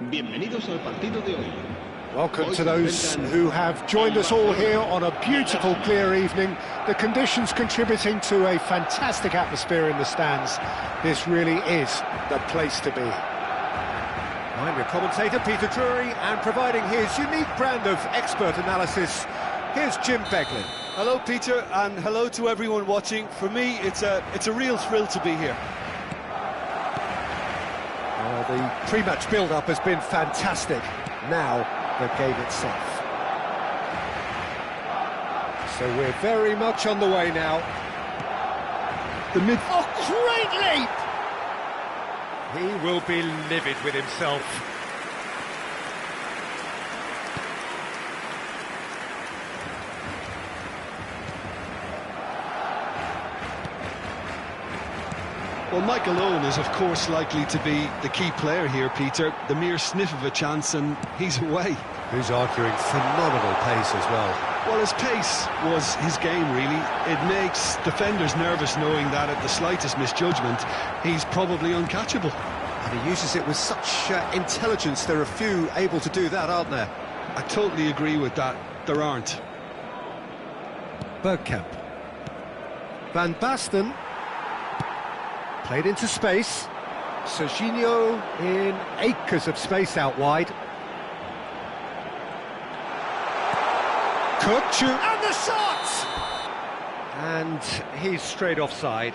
Bienvenidos al partido de hoy. Welcome to those who have joined us all here on a beautiful, clear evening. The conditions contributing to a fantastic atmosphere in the stands. This really is the place to be. I'm your commentator, Peter Drury, and providing his unique brand of expert analysis, here's Jim Beglin. Hello, Peter, and hello to everyone watching. For me, it's a real thrill to be here. The pre-match build-up has been fantastic. Now, the game itself. So we're very much on the way now. The mid... Oh, great leap! He will be livid with himself. Well, Michael Owen is, of course, likely to be the key player here, Peter. The mere sniff of a chance and he's away. Who's arguing phenomenal pace as well. Well, his pace was his game, really. It makes defenders nervous knowing that at the slightest misjudgment, he's probably uncatchable. And he uses it with such intelligence. There are few able to do that, aren't there? I totally agree with that. There aren't. Bergkamp. Van Basten. Played into space. Serginho in acres of space out wide. Kutchu. And the shot! And he's straight offside.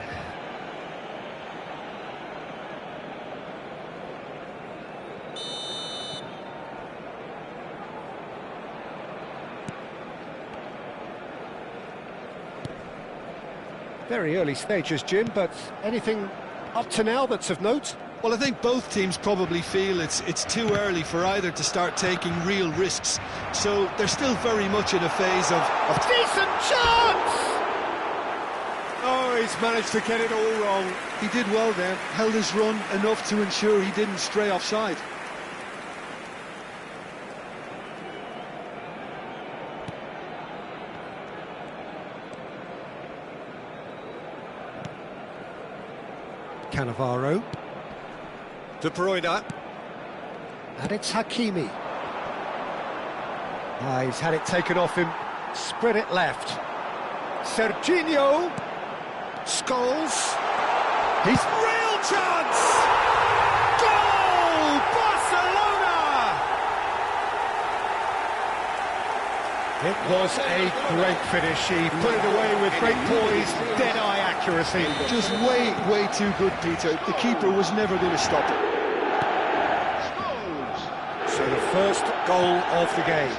Very early stages, Jim, but anything up to now that's of note? Well, I think both teams probably feel it's too early for either to start taking real risks. So they're still very much in a phase of decent chance! Oh, he's managed to get it all wrong. He did well there, held his run enough to ensure he didn't stray offside. Cannavaro. De Bruyne. And it's Hakimi. He's had it taken off him. Spread it left. Serginho. Scholes. He's real chance! Goal! Barcelona! It was a great finish. He put it away with great poise, dead-eye accuracy. Just way too good, Peter. The keeper was never going to stop it. So the first goal of the game.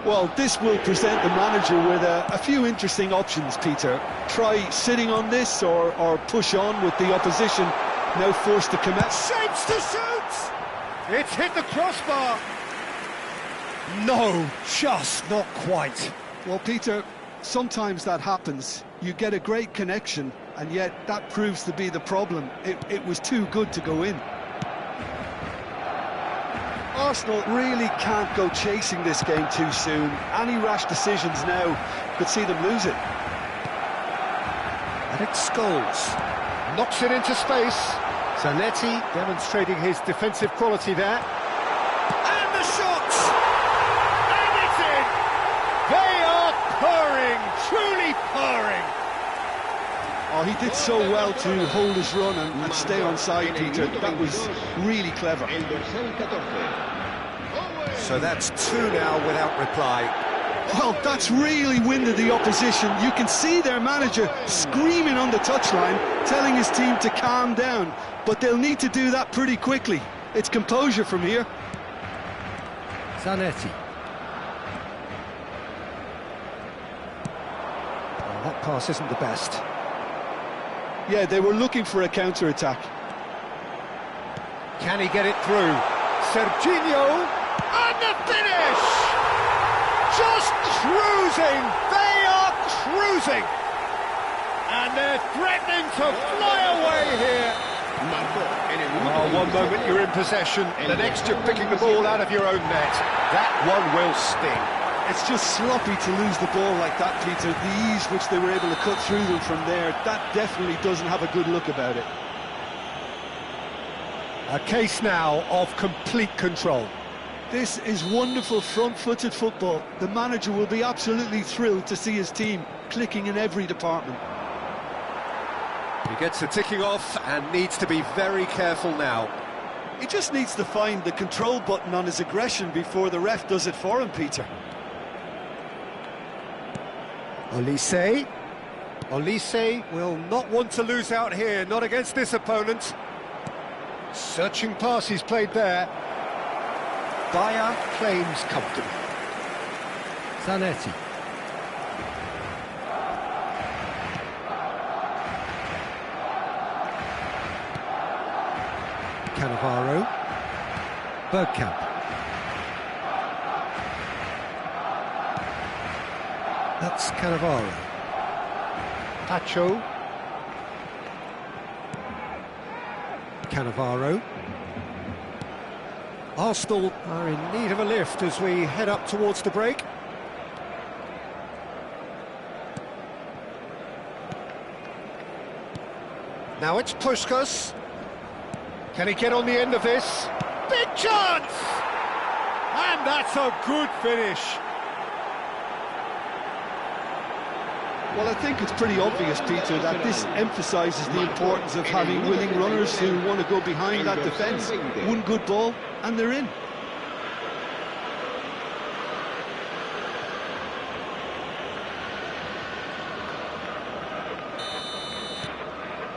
Well, this will present the manager with a few interesting options, Peter. Try sitting on this or push on with the opposition now forced to commit. Shapes to shoot! It's hit the crossbar. No, just not quite. Well, Peter, sometimes that happens. You get a great connection, and yet that proves to be the problem. It was too good to go in. Arsenal really can't go chasing this game too soon. Any rash decisions now could see them lose it. And it's Scholes. Knocks it into space. Zanetti demonstrating his defensive quality there. And the shot! And it's in! They are purring, truly purring. Oh, he did so well to hold his run and stay on side, Peter. That was really clever. So that's 2 now without reply. Well, that's really winded the opposition. You can see their manager screaming on the touchline, telling his team to calm down. But they'll need to do that pretty quickly. It's composure from here. Zanetti. Well, that pass isn't the best. Yeah, they were looking for a counter-attack. Can he get it through? Serginho, and the finish! Just cruising! They are cruising! And they're threatening to fly away here. Oh, one moment you're in possession, the next you're picking the ball out of your own net. That one will sting. It's just sloppy to lose the ball like that, Peter. The ease which they were able to cut through them from there, that definitely doesn't have a good look about it. A case now of complete control. This is wonderful front-footed football. The manager will be absolutely thrilled to see his team clicking in every department. He gets the ticking off and needs to be very careful now. He just needs to find the control button on his aggression before the ref does it for him, Peter. Olise. Olise will not want to lose out here, not against this opponent. Searching pass he's played there. Bayer claims comfortable. Zanetti. Cannavaro. Bergkamp. That's Cannavaro. Pacho. Cannavaro. Arsenal are in need of a lift as we head up towards the break. Now it's Puskas. Can he get on the end of this? Big chance! And that's a good finish. Well, I think it's pretty obvious, Peter, that this emphasises the importance of having willing runners who want to go behind that defence. One good ball, and they're in.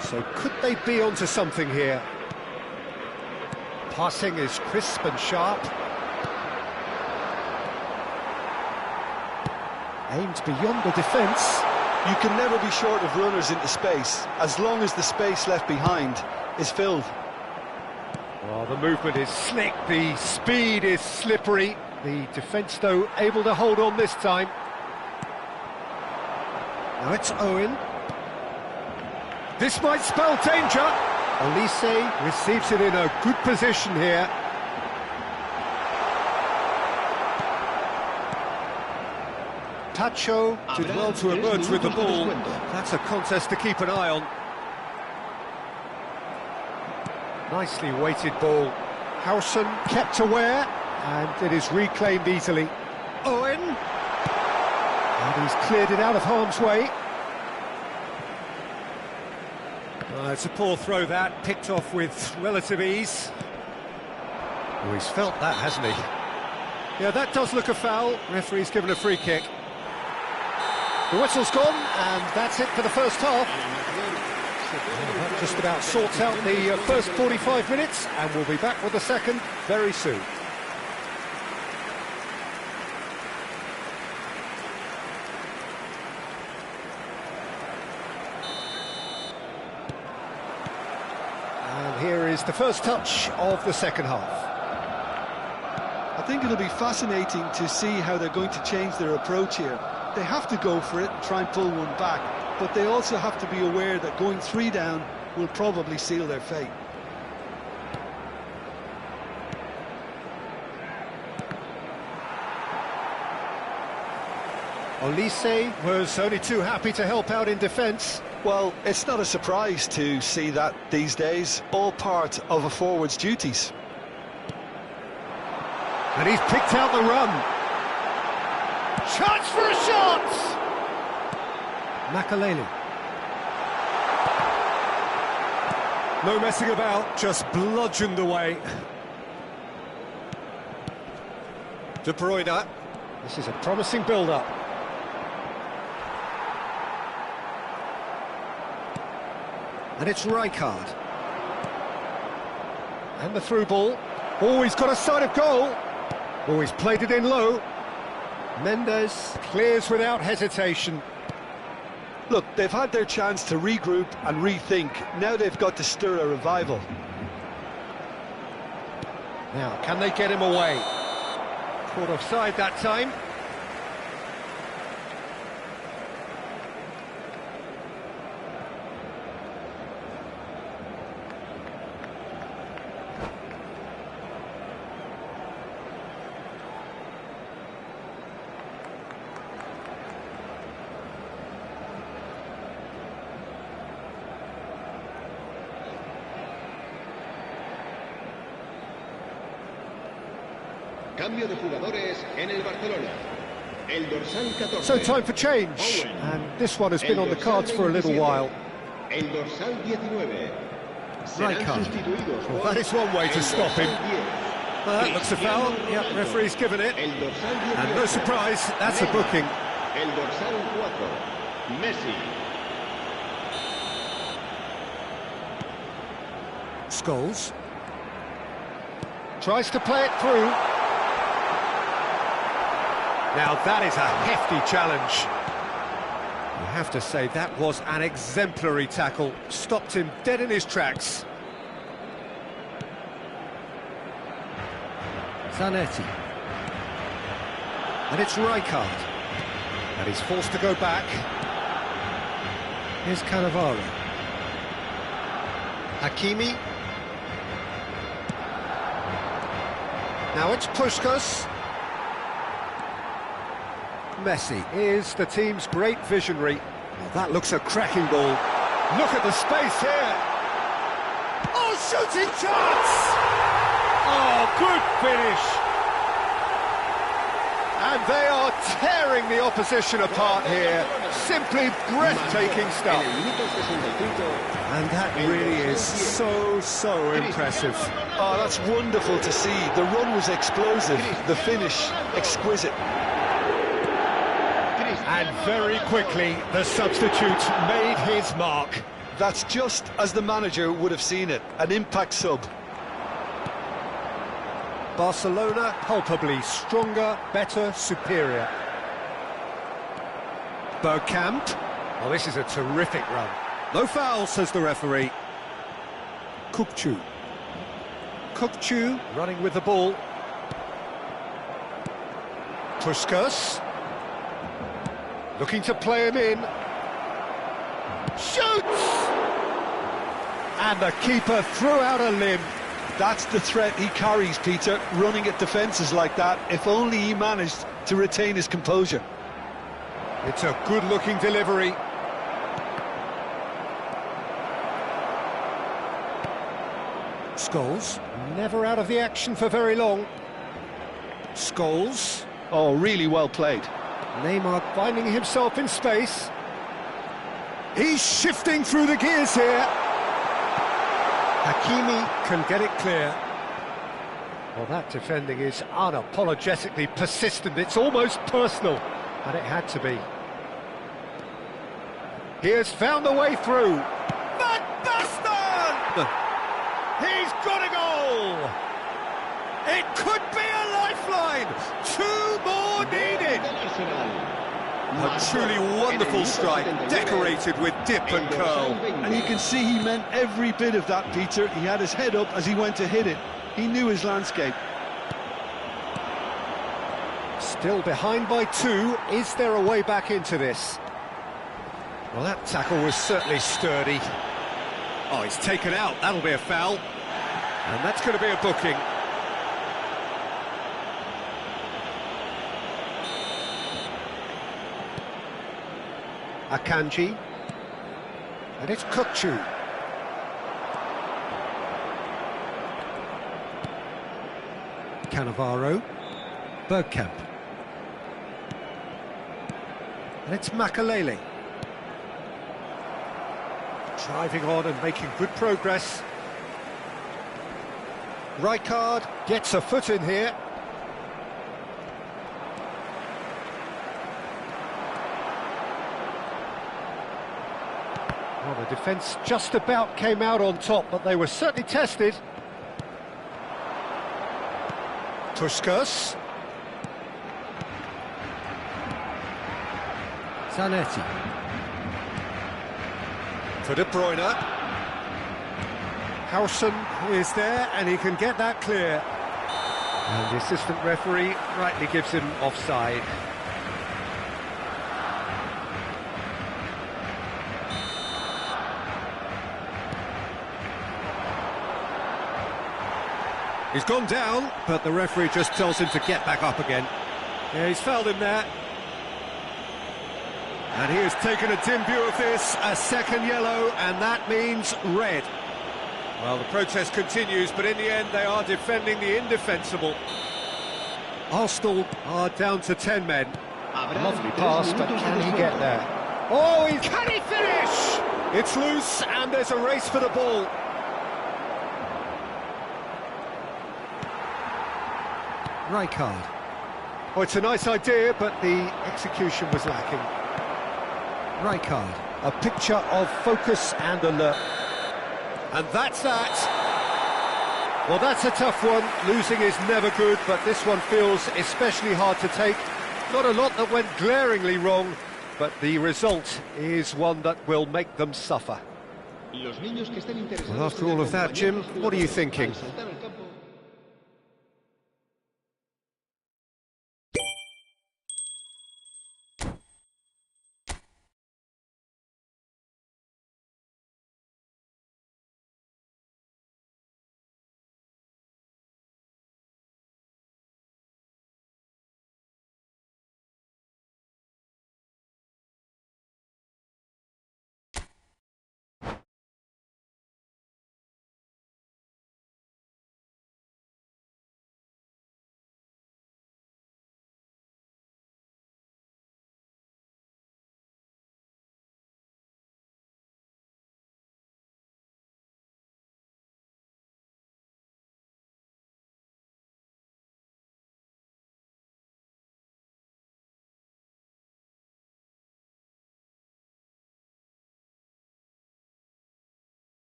So could they be onto something here? Passing is crisp and sharp. Aimed beyond the defence. You can never be short of runners into space, as long as the space left behind is filled. Well, the movement is slick, the speed is slippery. The defence, though, able to hold on this time. Now it's Owen. This might spell danger. Olise receives it in a good position here. Tacho did well to emerge with the ball. That's a contest to keep an eye on. Nicely weighted ball. Howson kept aware, and it is reclaimed easily. Owen. And he's cleared it out of harm's way. It's a poor throw that, picked off with relative ease. Oh, he's felt that, hasn't he? Yeah, that does look a foul. Referee's given a free kick. The whistle's gone, and that's it for the first half. Well, that just about sorts out the first 45 minutes, and we'll be back with the second very soon. And here is the first touch of the second half. I think it'll be fascinating to see how they're going to change their approach here. They have to go for it and try and pull one back, but they also have to be aware that going 3 down will probably seal their fate. Olise was only too happy to help out in defence. Well, it's not a surprise to see that these days, all part of a forward's duties. And he's picked out the run. Chance for a shot! Makaleli. No messing about, just bludgeoned away. De Bruyne. This is a promising build-up. And it's Rijkaard. And the through ball. Oh, he's got a sight of goal. Oh, he's played it in low. Mendes clears without hesitation. Look, they've had their chance to regroup and rethink. Now they've got to stir a revival. Now, can they get him away? Caught offside that time. Cambio de jugadores en el Barcelona. El dorsal 14. So time for change, and this one has been on the cards for a little while. El dorsal 19. Rijkaard. Well, that is one way to stop him. Well, that looks a foul. Yep, referee's given it. And no surprise, that's a booking. El dorsal 4. Messi. Scholes. Tries to play it through. Now that is a hefty challenge. You have to say that was an exemplary tackle. Stopped him dead in his tracks. Zanetti. And it's Rijkaard. And he's forced to go back. Here's Cannavaro. Hakimi. Now it's Puskás. Messi is the team's great visionary. Well, that looks a cracking ball. Look at the space here. Oh, shooting chance! Oh, good finish. And they are tearing the opposition apart here. Simply breathtaking stuff. And that really is so impressive. Oh, that's wonderful to see. The run was explosive, the finish exquisite. And very quickly, the substitute made his mark. That's just as the manager would have seen it, an impact sub. Barcelona palpably stronger, better, superior. Bergkamp. Oh, this is a terrific run. No foul, says the referee. Kukçu. Kukçu running with the ball. Puskás. Looking to play him in. Shoots! And the keeper threw out a limb. That's the threat he carries, Peter, running at defences like that. If only he managed to retain his composure. It's a good-looking delivery. Scholes, never out of the action for very long. Scholes. Oh, really well played. Neymar finding himself in space. He's shifting through the gears here. Hakimi can get it clear. Well, that defending is unapologetically persistent. It's almost personal, and it had to be. He has found the way through. Van Basten! He's got a goal! It could be a lifeline! 2 more needed! A truly wonderful strike, decorated with dip and curl. And you can see he meant every bit of that, Peter. He had his head up as he went to hit it. He knew his landscape. Still behind by 2. Is there a way back into this? Well, that tackle was certainly sturdy. Oh, he's taken out. That'll be a foul. And that's going to be a booking. Akanji. And it's Kukçu. Cannavaro. Bergkamp. And it's Makalele. Driving on and making good progress. Rijkaard gets a foot in here. Well, the defence just about came out on top, but they were certainly tested. Puskás. Zanetti. For De Bruyne. Howson is there, and he can get that clear. And the assistant referee rightly gives him offside. He's gone down, but the referee just tells him to get back up again. Yeah, he's fouled him there. And he has taken a dim view of this, a second yellow, and that means red. Well, the protest continues, but in the end they are defending the indefensible. Arsenal are down to 10 men. A lovely pass, but can he get there? Oh, can he finish? It's loose, and there's a race for the ball. Rijkaard. Oh, it's a nice idea, but the execution was lacking. Rijkaard, a picture of focus and alert. And that's that. Well, that's a tough one. Losing is never good, but this one feels especially hard to take. Not a lot that went glaringly wrong, but the result is one that will make them suffer. Well, after all of that, Jim, what are you thinking?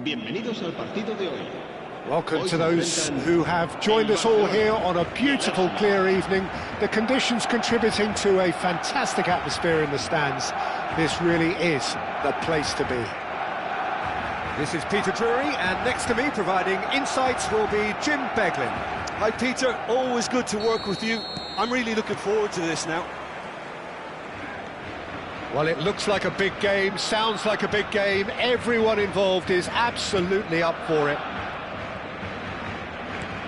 Bienvenidos al partido de hoy. Welcome to those who have joined us all here on a beautiful, clear evening. The conditions contributing to a fantastic atmosphere in the stands. This really is the place to be. This is Peter Drury, and next to me, providing insights, will be Jim Beglin. Hi Peter, always good to work with you. I'm really looking forward to this now. Well, it looks like a big game, sounds like a big game. Everyone involved is absolutely up for it.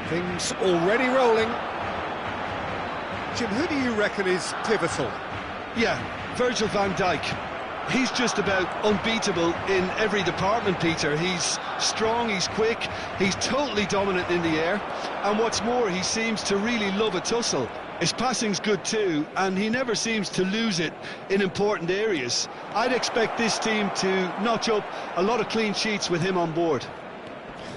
Things already rolling. Jim, who do you reckon is pivotal? Yeah, Virgil van Dijk. He's just about unbeatable in every department, Peter. He's strong, he's quick, he's totally dominant in the air, and what's more, he seems to really love a tussle. His passing's good too, and he never seems to lose it in important areas. I'd expect this team to notch up a lot of clean sheets with him on board.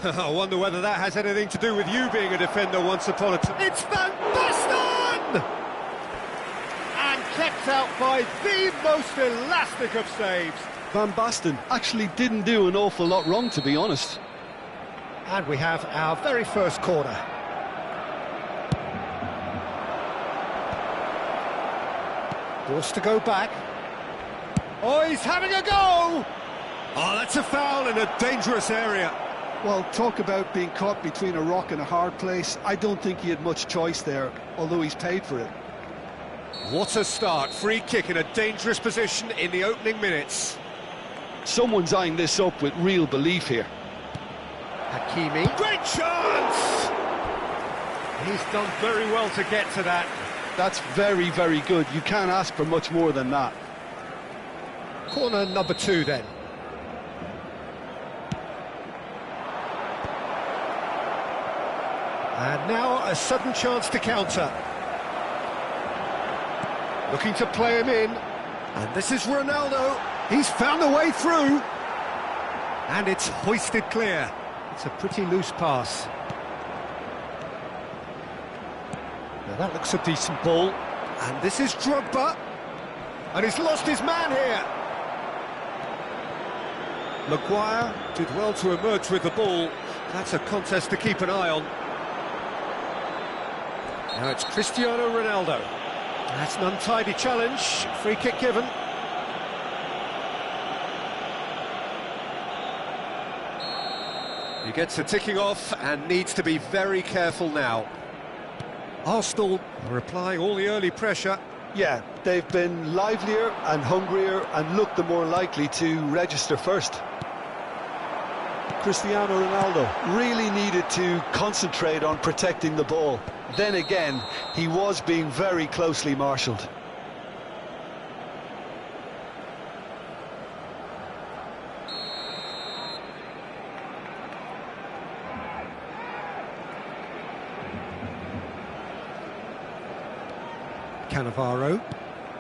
I wonder whether that has anything to do with you being a defender once upon a time. It's Van Basten! And kept out by the most elastic of saves. Van Basten actually didn't do an awful lot wrong, to be honest. And we have our very first corner. Forced to go back. Oh, he's having a go! Oh, that's a foul in a dangerous area. Well, talk about being caught between a rock and a hard place. I don't think he had much choice there, although he's paid for it. What a start. Free kick in a dangerous position in the opening minutes. Someone's eyeing this up with real belief here. Hakimi. Great chance! He's done very well to get to that. That's very, very good. You can't ask for much more than that. Corner number 2 then. And now a sudden chance to counter. Looking to play him in. And this is Ronaldo. He's found a way through. And it's hoisted clear. It's a pretty loose pass. Now that looks a decent ball. And this is Drogba. And he's lost his man here. Maguire did well to emerge with the ball. That's a contest to keep an eye on. Now it's Cristiano Ronaldo. That's an untidy challenge. Free kick given. He gets a ticking off and needs to be very careful now. Arsenal are applying all the early pressure. Yeah, they've been livelier and hungrier and looked the more likely to register first. Cristiano Ronaldo really needed to concentrate on protecting the ball. Then again, he was being very closely marshalled. Cannavaro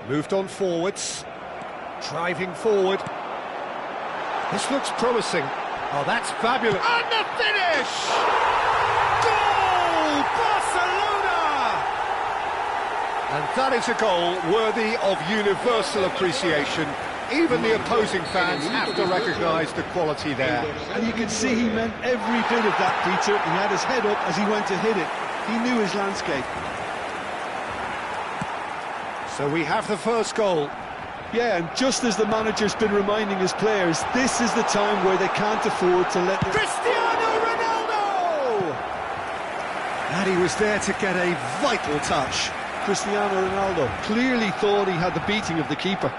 moved on forwards, driving forward. This looks promising. Oh, that's fabulous. And the finish! Goal! Barcelona! And that is a goal worthy of universal appreciation. Even the opposing fans have to recognise the quality there. And you can see he meant every bit of that, Peter. He had his head up as he went to hit it. He knew his landscape. So we have the first goal. Yeah, and just as the manager's been reminding his players, this is the time where they can't afford to let them... Cristiano Ronaldo! And he was there to get a vital touch. Cristiano Ronaldo clearly thought he had the beating of the keeper.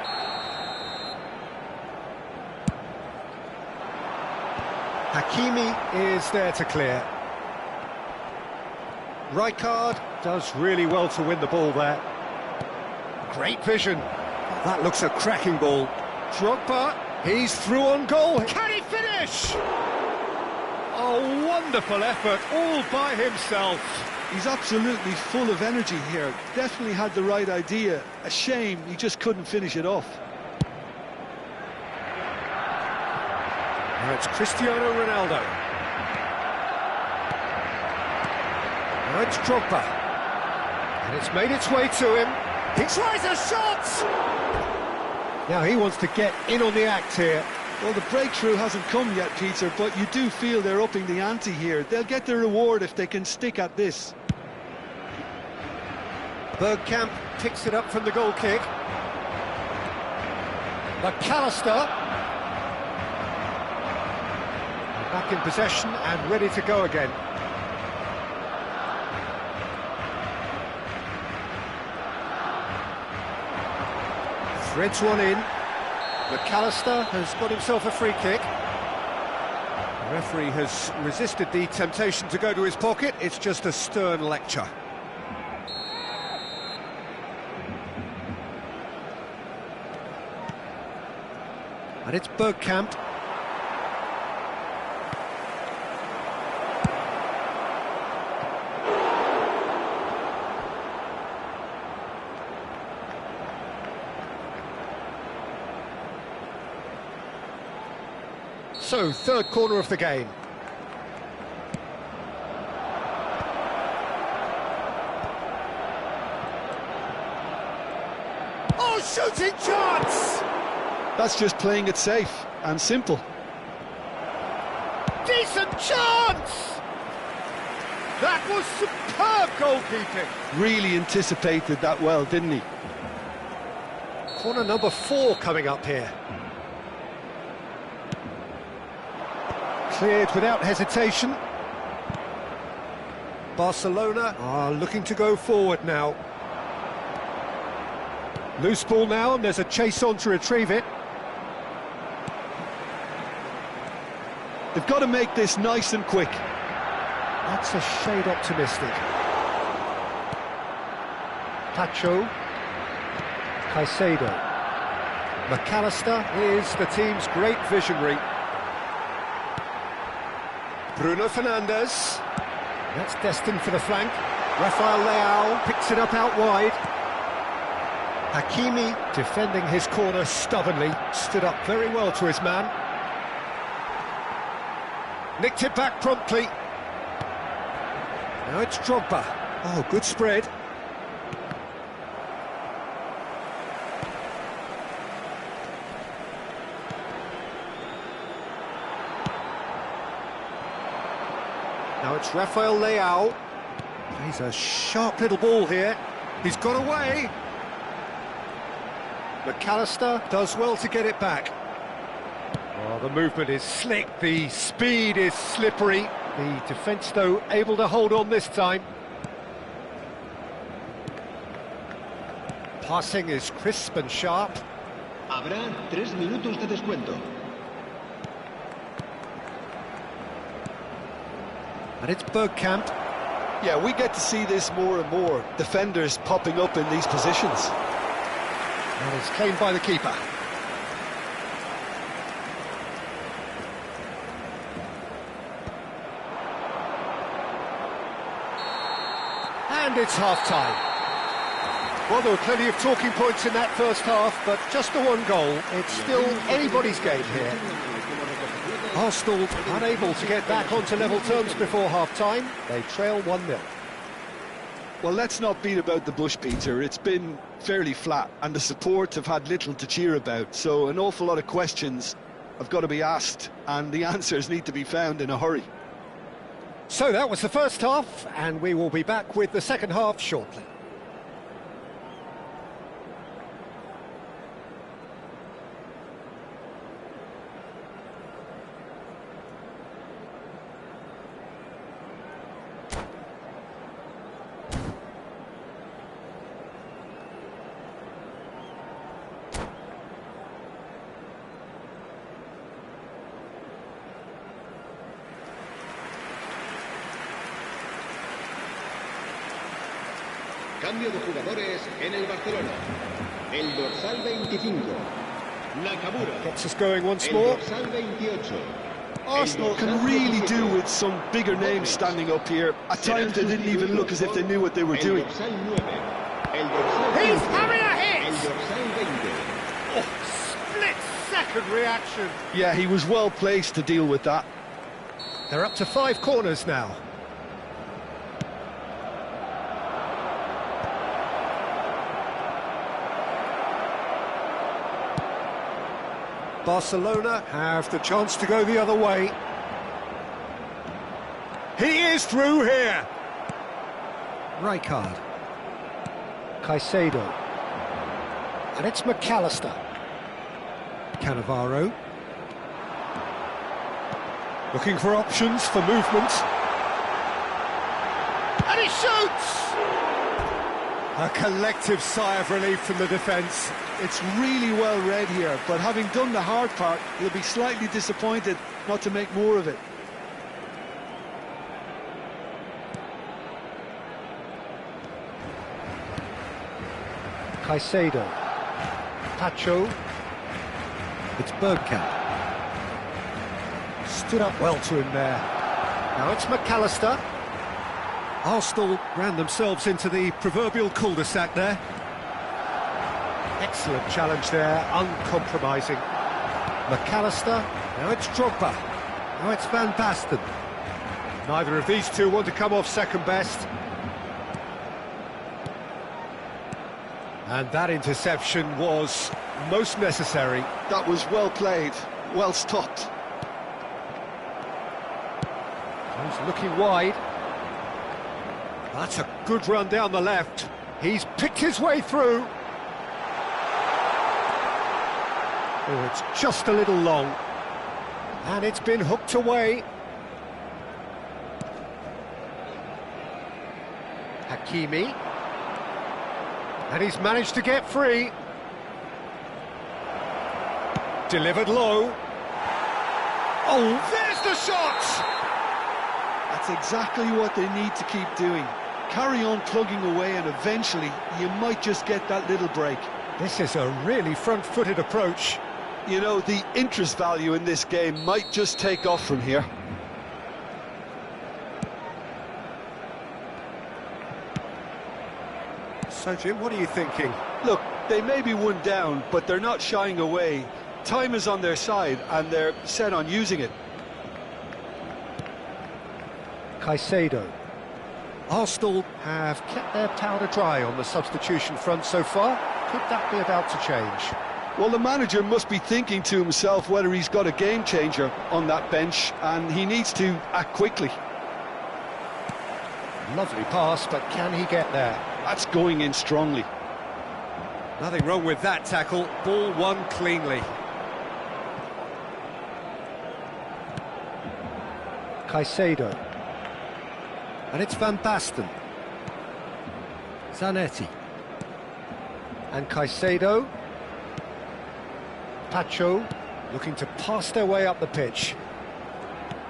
Hakimi is there to clear. Rijkaard does really well to win the ball there. Great vision. That looks a cracking ball. Drogba, he's through on goal. Can he finish? A wonderful effort all by himself. He's absolutely full of energy here. Definitely had the right idea. A shame he just couldn't finish it off. Now it's Cristiano Ronaldo. Now it's Drogba. And it's made its way to him. He tries a shot! Now he wants to get in on the act here. Well, the breakthrough hasn't come yet, Peter, but you do feel they're upping the ante here. They'll get their reward if they can stick at this. Bergkamp picks it up from the goal kick. McAllister. Back in possession and ready to go again. Threads one in. McAllister has got himself a free kick. The referee has resisted the temptation to go to his pocket. It's just a stern lecture. And it's Bergkamp. So, third corner of the game. Oh, shooting chance! That's just playing it safe and simple. Decent chance! That was superb goalkeeping. Really anticipated that well, didn't he? Corner number 4 coming up here. Cleared without hesitation. Barcelona are looking to go forward now. Loose ball now, and there's a chase on to retrieve it. They've got to make this nice and quick. That's a shade optimistic. Pacho. Caicedo. McAllister is the team's great visionary. Bruno Fernandes. That's destined for the flank. Rafael Leao picks it up out wide. Hakimi, defending his corner stubbornly, stood up very well to his man. Nicked it back promptly. Now it's Drogba. Oh, good spread. Now it's Rafael Leao. Plays a sharp little ball here. He's got away. McAllister does well to get it back. Oh, the movement is slick, the speed is slippery. The defence, though, able to hold on this time. Passing is crisp and sharp. Habrá 3 minutos de descuento. And it's Bergkamp. Yeah, we get to see this more and more. Defenders popping up in these positions. And it's claimed by the keeper. And it's half-time. Well, there were plenty of talking points in that first half, but just the one goal. It's still anybody's game here. Arsenal unable to get back onto level terms before half-time. They trail 1-0. Well, let's not beat about the bush, Peter. It's been fairly flat, and the support have had little to cheer about. So an awful lot of questions have got to be asked, and the answers need to be found in a hurry. So that was the first half, and we will be back with the second half shortly. Cambio de jugadores en el Barcelona. El dorsal 25. Nakamura. Gets us going once El more. dorsal 28. Arsenal can really do with some bigger names standing up here. At times they didn't even look as if they knew what they were doing. El dorsal 9. El dorsal He's 15. having a El hit! dorsal 20. Oh, split-second reaction. Yeah, he was well placed to deal with that. They're up to 5 corners now. Barcelona have the chance to go the other way. He is through here. Rijkaard. Caicedo. And it's McAllister. Cannavaro. Looking for options for movement. And he shoots! A collective sigh of relief from the defence. It's really well read here, but having done the hard part, he'll be slightly disappointed not to make more of it. Caicedo. Pacho. It's Bergkamp. Stood up well to him there. Now it's McAllister. Arsenal ran themselves into the proverbial cul-de-sac there. Excellent challenge there, uncompromising. McAllister. Now it's Drogba. Now it's Van Basten. Neither of these two want to come off second best. And that interception was most necessary. That was well played, well stopped. He's looking wide. That's a good run down the left. He's picked his way through. Oh, it's just a little long. And it's been hooked away. Hakimi. And he's managed to get free. Delivered low. Oh, there's the shot! That's exactly what they need to keep doing. Carry on plugging away and eventually you might just get that little break. This is a really front-footed approach. You know, the interest value in this game might just take off from here. So, Jim, what are you thinking? Look, they may be one down, but they're not shying away. Time is on their side, and they're set on using it. Caicedo. Arsenal have kept their powder dry on the substitution front so far. Could that be about to change? Well, the manager must be thinking to himself whether he's got a game changer on that bench, and he needs to act quickly. Lovely pass, but can he get there? That's going in strongly. Nothing wrong with that tackle. Ball won cleanly. Caicedo. And it's Van Basten. Zanetti. And Caicedo. Pacho looking to pass their way up the pitch.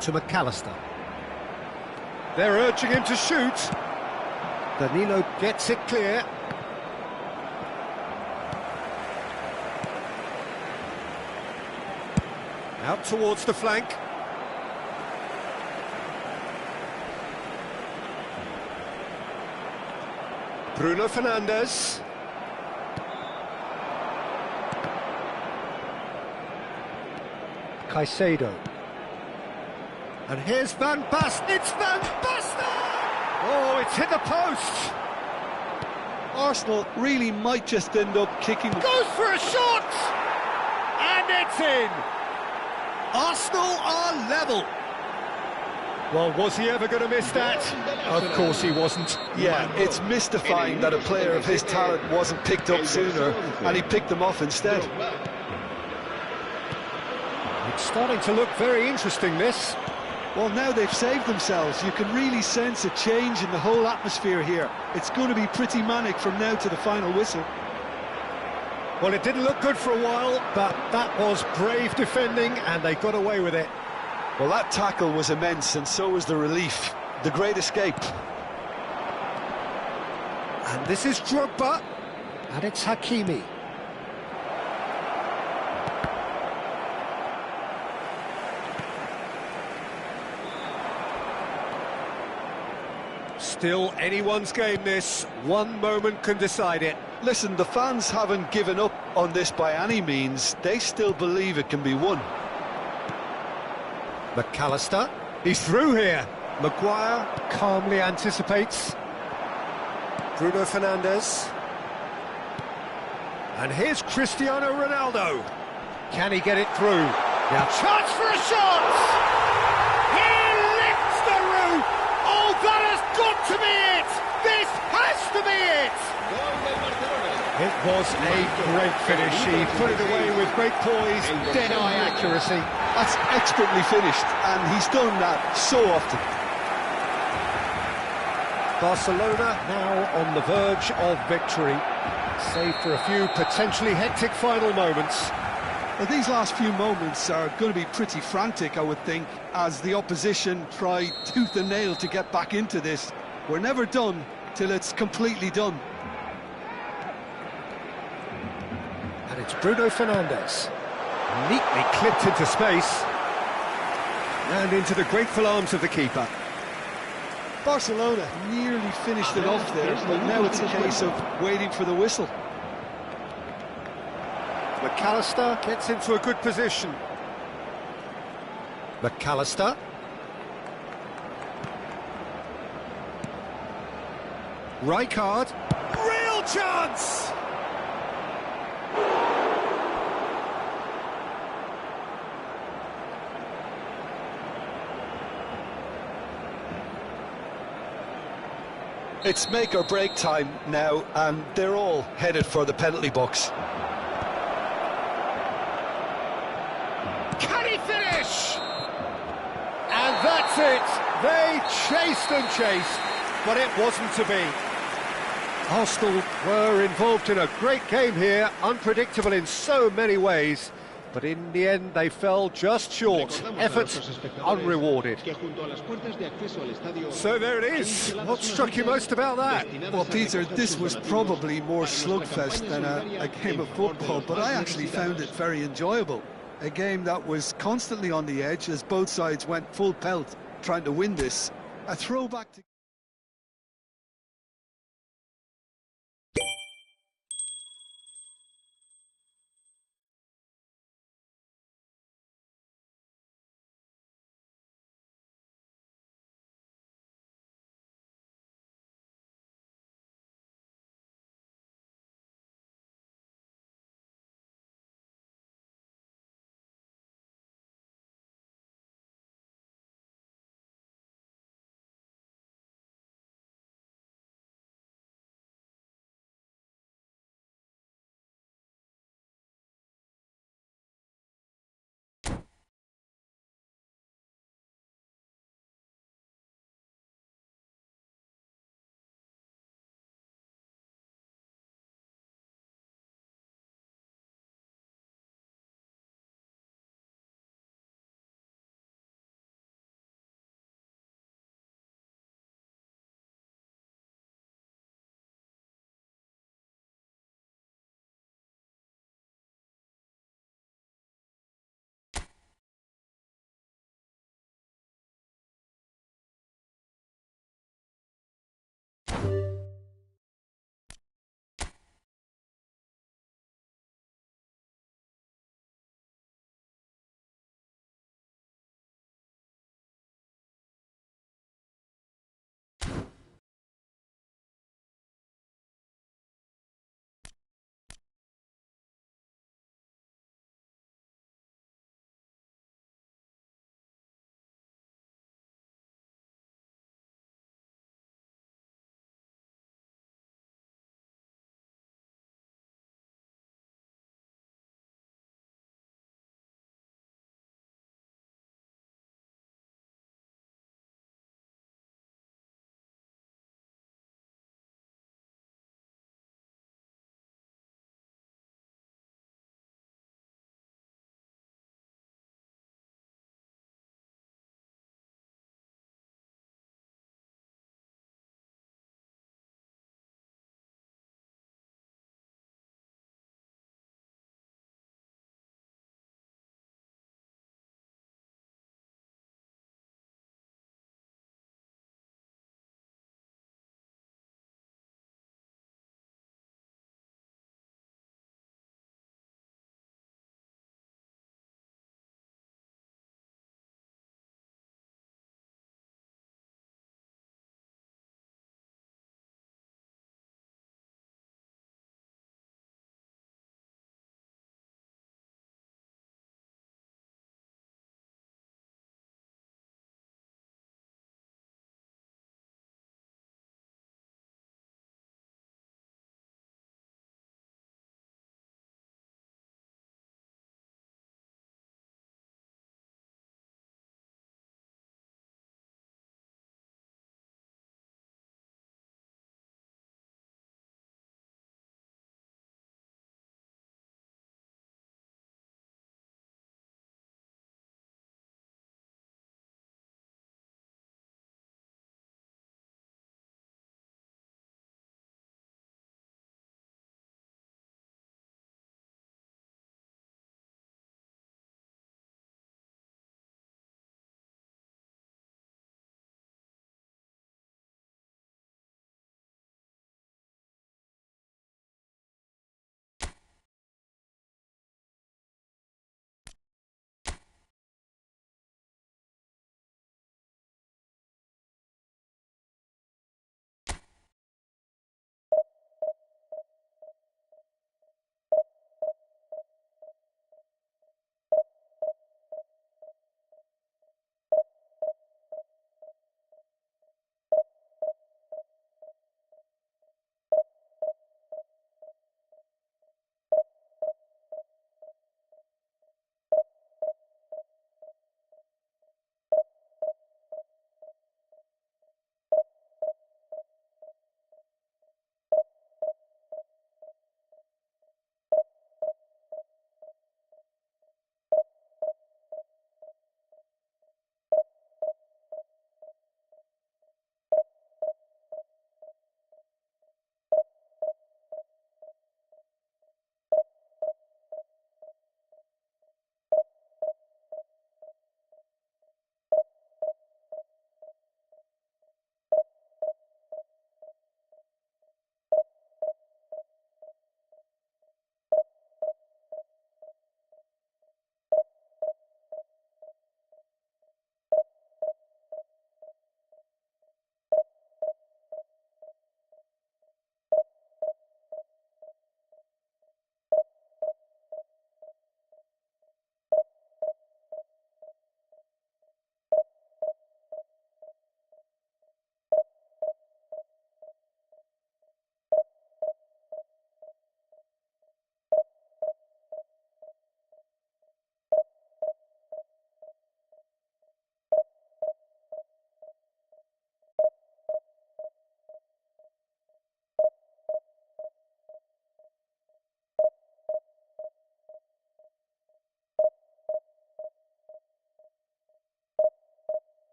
To McAllister. They're urging him to shoot. Danilo gets it clear. Out towards the flank. Bruno Fernandes. Caicedo. And here's Van Basten. It's Van Basten! Oh, it's hit the post. Arsenal really might just end up kicking. Goes for a shot! And it's in! Arsenal are level. Well, was he ever going to miss that? Of course he wasn't. Yeah, it's mystifying that a player of his talent wasn't picked up sooner, and he picked them off instead. It's starting to look very interesting, this. Well, now they've saved themselves. You can really sense a change in the whole atmosphere here. It's going to be pretty manic from now to the final whistle. Well, it didn't look good for a while, but that was brave defending, and they got away with it. Well, that tackle was immense, and so was the relief. The great escape. And this is Drogba. And it's Hakimi. Still anyone's game, this. One moment can decide it. Listen, the fans haven't given up on this by any means. They still believe it can be won. McAllister, he's through here. Maguire calmly anticipates. Bruno Fernandes. And here's Cristiano Ronaldo. Can he get it through? Now, chance for a shot! He lifts the roof! Oh, that has got to be it! This has to be it! It was a great finish. He put it away with great poise, dead-eye accuracy. That's expertly finished, and he's done that so often. Barcelona now on the verge of victory, save for a few potentially hectic final moments. Well, these last few moments are going to be pretty frantic, I would think, as the opposition try tooth and nail to get back into this. We're never done till it's completely done. And it's Bruno Fernandes, neatly clipped into space, and into the grateful arms of the keeper. Barcelona nearly finished it off there, but now it's a case of waiting for the whistle. McAllister gets into a good position. McAllister. Rijkaard. Real chance! It's make or break time now, and they're all headed for the penalty box. Can he finish? And that's it! They chased and chased, but it wasn't to be. Arsenal were involved in a great game here, unpredictable in so many ways, but in the end they fell just short. Effort unrewarded. So there it is. What struck you most about that? Well, Peter, this was probably more slugfest than a game of football, but I actually found it very enjoyable. A game that was constantly on the edge as both sides went full pelt trying to win this. A throwback to...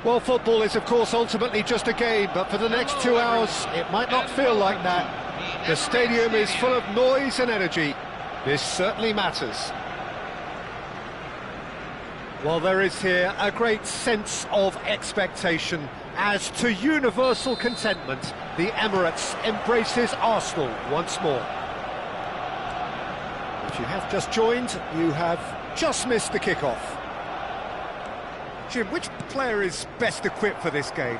Well, football is, of course, ultimately just a game, but for the next 2 hours, it might not feel like that. The stadium is full of noise and energy. This certainly matters. Well, there is here a great sense of expectation. As to universal contentment, the Emirates embraces Arsenal once more. If you have just joined, you have just missed the kickoff. Jim, which player is best equipped for this game?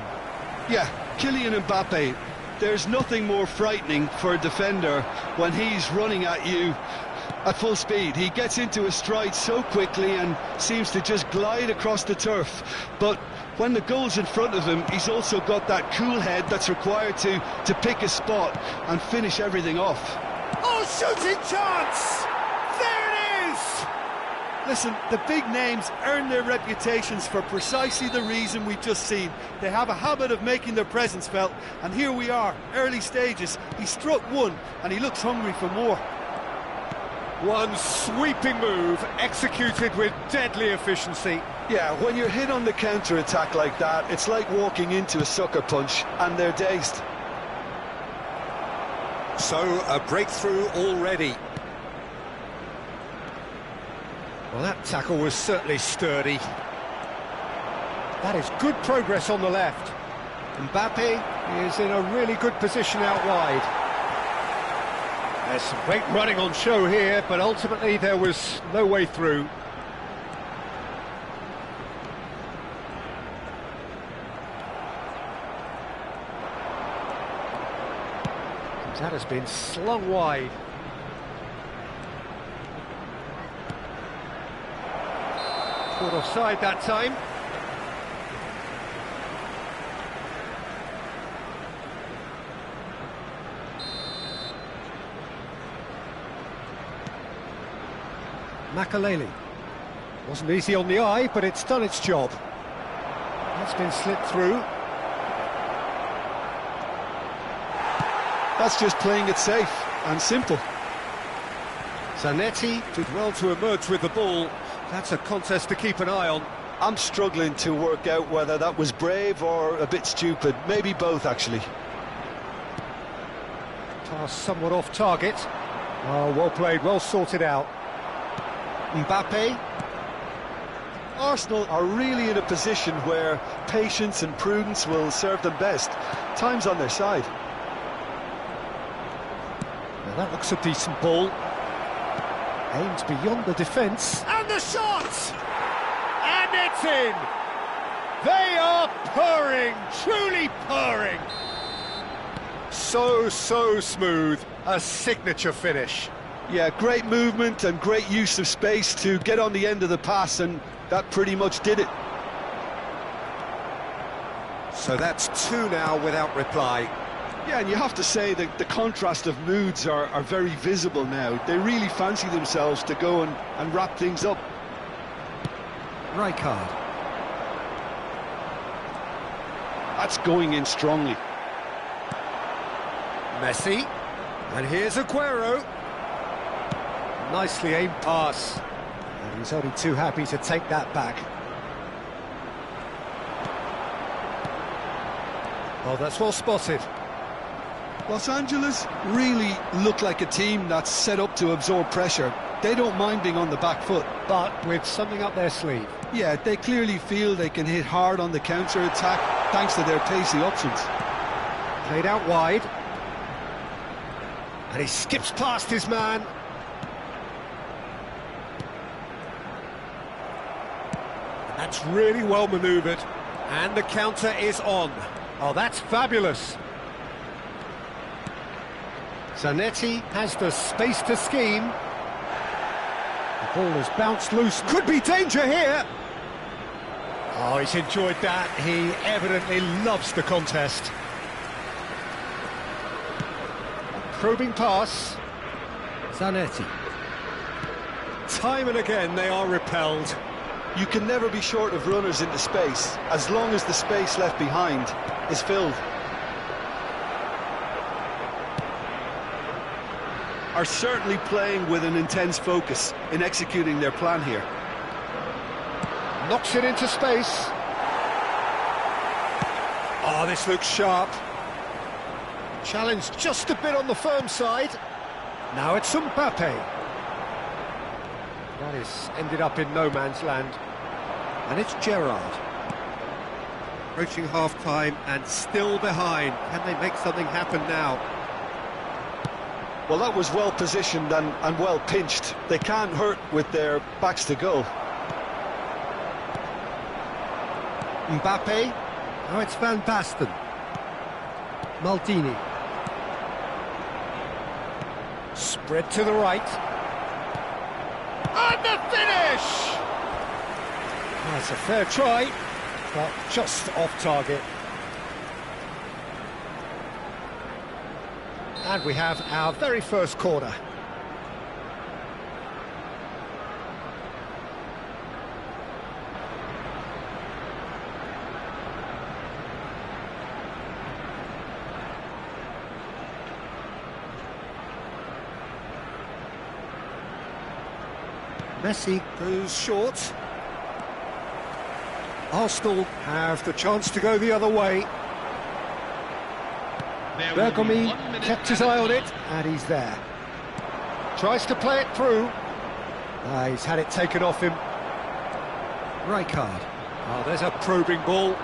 Yeah, Kylian Mbappe. There's nothing more frightening for a defender when he's running at you at full speed. He gets into a stride so quickly and seems to just glide across the turf. But when the goal's in front of him, he's also got that cool head that's required to pick a spot and finish everything off. Oh, shooting chance! There it is! Listen, the big names earn their reputations for precisely the reason we've just seen. They have a habit of making their presence felt, and here we are, early stages. He struck one, and he looks hungry for more. One sweeping move, executed with deadly efficiency. Yeah, when you're hit on the counter-attack like that, it's like walking into a sucker punch, and they're dazed. So, a breakthrough already. Well, that tackle was certainly sturdy. That is good progress on the left. Mbappe is in a really good position out wide. There's some great running on show here, but ultimately there was no way through. That has been slung wide. Caught offside that time. Makaleli. Wasn't easy on the eye, but it's done its job. That's been slipped through. That's just playing it safe and simple. Zanetti did well to emerge with the ball. That's a contest to keep an eye on. I'm struggling to work out whether that was brave or a bit stupid. Maybe both, actually. Pass somewhat off target. Oh, well played, well sorted out. Mbappe. Arsenal are really in a position where patience and prudence will serve them best. Time's on their side. Now that looks a decent ball. Aimed beyond the defence. And the shot! And it's in! They are purring, truly purring. So smooth. A signature finish. Yeah, great movement and great use of space to get on the end of the pass, and that pretty much did it. So that's two now without reply. Yeah, and you have to say that the contrast of moods are very visible now. They really fancy themselves to go and wrap things up. Rijkaard. That's going in strongly. Messi. And here's Aguero. Nicely aimed pass. And he's only too happy to take that back. Oh, that's well spotted. Los Angeles really look like a team that's set up to absorb pressure. They don't mind being on the back foot. But with something up their sleeve. Yeah, they clearly feel they can hit hard on the counter-attack thanks to their pacey options. Played out wide. And he skips past his man. That's really well manoeuvred. And the counter is on. Oh, that's fabulous. Zanetti has the space to scheme. The ball has bounced loose. Could be danger here. Oh, he's enjoyed that. He evidently loves the contest. Probing pass. Zanetti. Time and again they are repelled. You can never be short of runners into space, as long as the space left behind is filled. Are certainly playing with an intense focus in executing their plan here. Knocks it into space. Oh, this looks sharp. Challenge just a bit on the firm side. Now it's Mbappe. That is ended up in no man's land. And it's Gerrard. Approaching half-time and still behind. Can they make something happen now? Well, that was well positioned and well pinched. They can't hurt with their backs to goal. Mbappe. Now it's Van Basten. Maldini. Spread to the right. And the finish! That's a fair try, but just off target. And we have our very first corner. Messi goes short. Arsenal have the chance to go the other way. Bergomi kept his eye on it, and he's there. Tries to play it through. He's had it taken off him. Rijkaard. Oh, there's a probing ball.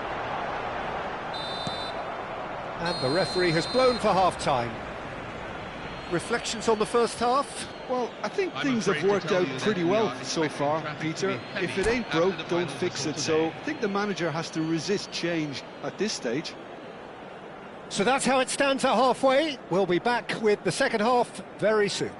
And the referee has blown for half-time. Reflections on the first half? Well, I think things have worked out pretty well so far, Peter. If it ain't broke, don't fix it. So I think the manager has to resist change at this stage. So that's how it stands at halfway. We'll be back with the second half very soon.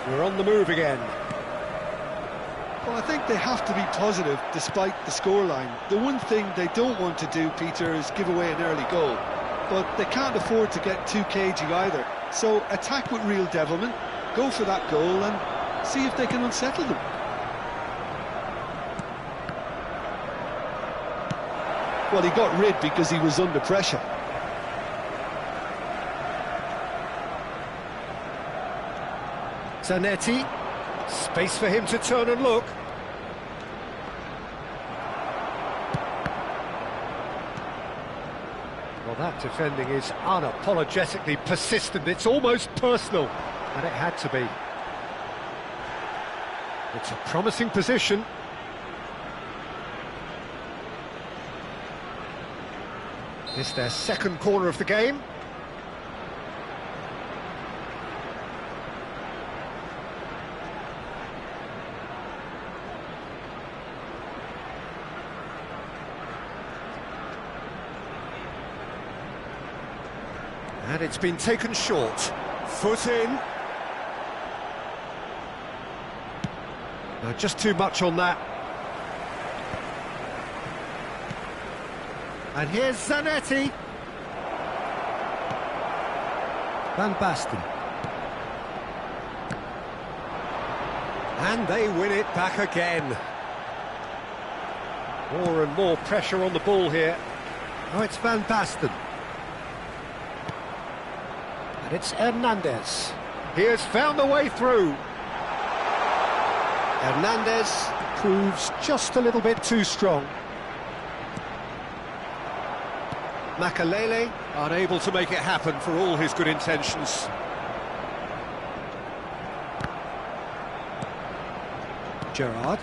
We're on the move again. Well, I think they have to be positive despite the scoreline. The one thing they don't want to do, Peter, is give away an early goal. But they can't afford to get too cagey either. So attack with real devilment, go for that goal and see if they can unsettle them. Well, he got rid because he was under pressure. Zanetti, space for him to turn and look. Well, that defending is unapologetically persistent. It's almost personal, and it had to be. It's a promising position. It's their second corner of the game. And it's been taken short. Foot in. No, just too much on that. And here's Zanetti. Van Basten. And they win it back again. More and more pressure on the ball here. Oh, it's Van Basten. And it's Hernandez. He has found a way through. Hernandez proves just a little bit too strong. Makalele unable to make it happen for all his good intentions. Gerrard.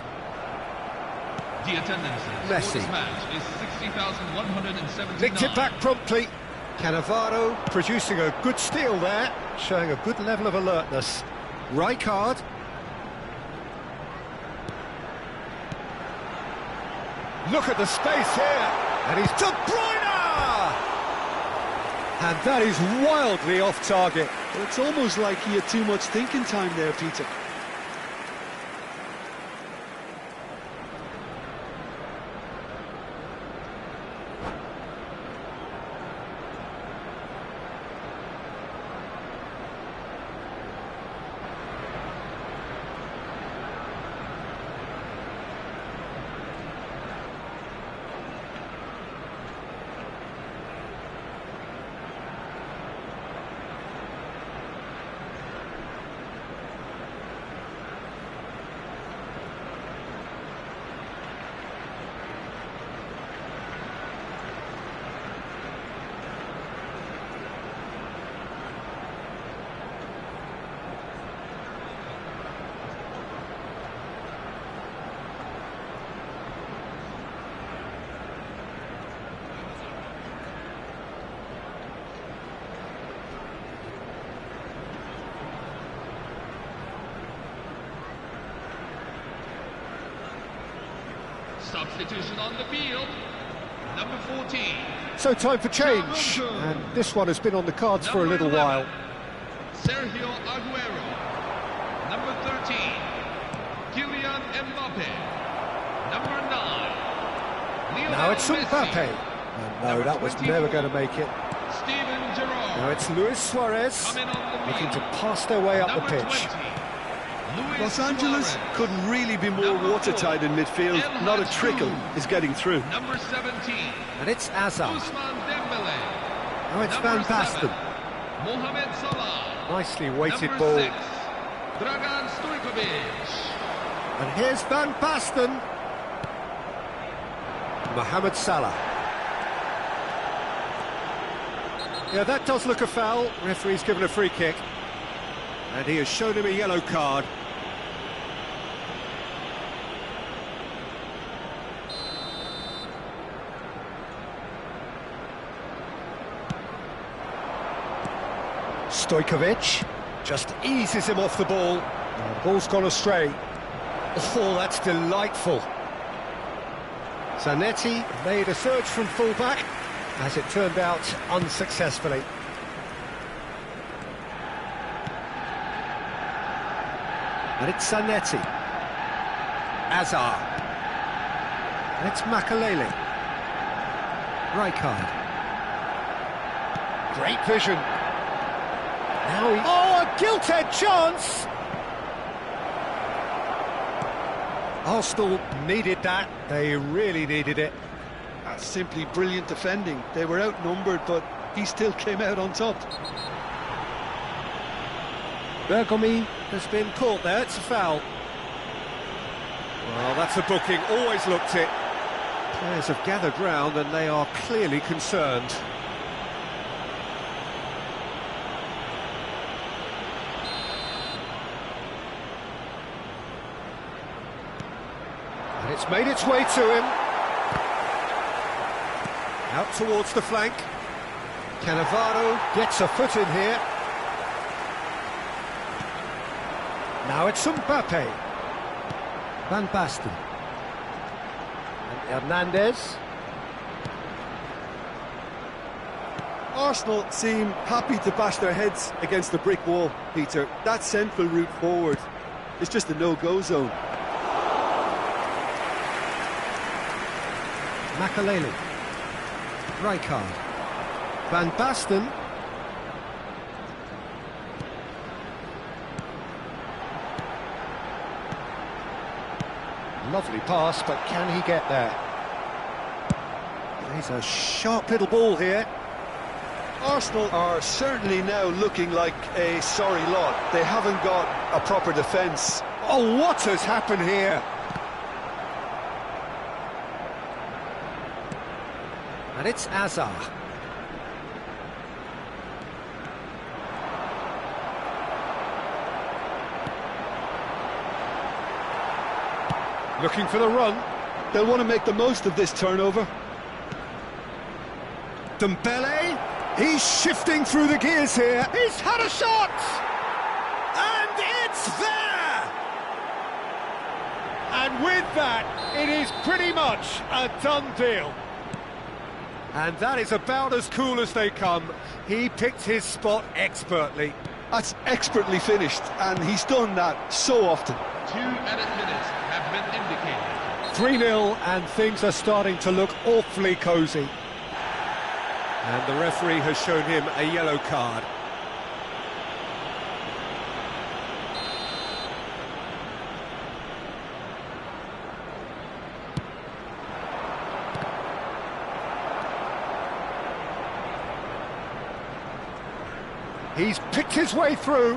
The attendance Messi. for this match is 60,179. Nicked it back promptly. Cannavaro producing a good steal there, showing a good level of alertness. Rijkaard. Look at the space here, and he's De Bruyne! And that is wildly off target. Well, it's almost like he had too much thinking time there, Peter. Substitution on the field. Number 14. So time for change, and this one has been on the cards for a little while. Sergio Aguero. Number 13. Kylian Mbappe. Number 9. Now it's Mbappe. And no, that was never going to make it. Steven Gerrard. Now it's Luis Suarez looking to pass their way up the pitch. Los Angeles couldn't really be more watertight in midfield. Not a trickle is getting through. Number 17. And it's Hazard. Ousmane Dembele. Now it's Number Van Basten. 7. Mohamed Salah. Nicely weighted Number ball. 6. Dragan Stojkovic. And here's Van Basten. Mohamed Salah. Yeah, that does look a foul. Referee's given a free kick. And he has shown him a yellow card. Stojkovic just eases him off the ball. And the ball's gone astray. Oh, that's delightful. Zanetti made a surge from fullback, as it turned out unsuccessfully. And it's Zanetti. Hazard. And it's Makalele. Rijkaard. Great vision. Now he... Oh, a gilt-edged chance! Arsenal needed that. They really needed it. That's simply brilliant defending. They were outnumbered, but he still came out on top. Bergomi has been caught there. It's a foul. Well, that's a booking. Always looked it. Players have gathered round and they are clearly concerned. And it's made its way to him. Out towards the flank. Cannavaro gets a foot in here. Now it's Mbappe. Van Basten. And Hernandez. Arsenal seem happy to bash their heads against the brick wall, Peter. That central route forward is just a no-go zone. Makalele. Rijkaard. Van Basten. Lovely pass, but can he get there? He's a sharp little ball here. Arsenal are certainly now looking like a sorry lot. They haven't got a proper defence. Oh, what has happened here? And it's Hazard. Looking for the run. They'll want to make the most of this turnover. Dembele, he's shifting through the gears here. He's had a shot! And it's there! And with that, it is pretty much a done deal. And that is about as cool as they come. He picked his spot expertly. That's expertly finished, and he's done that so often. 2 added minutes have been indicated. 3-0, and things are starting to look awfully cosy. And the referee has shown him a yellow card. He's picked his way through.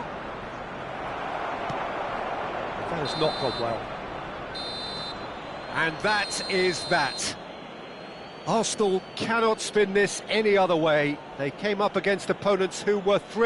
That has not gone well. And that is that. Arsenal cannot spin this any other way. They came up against opponents who were thrilling.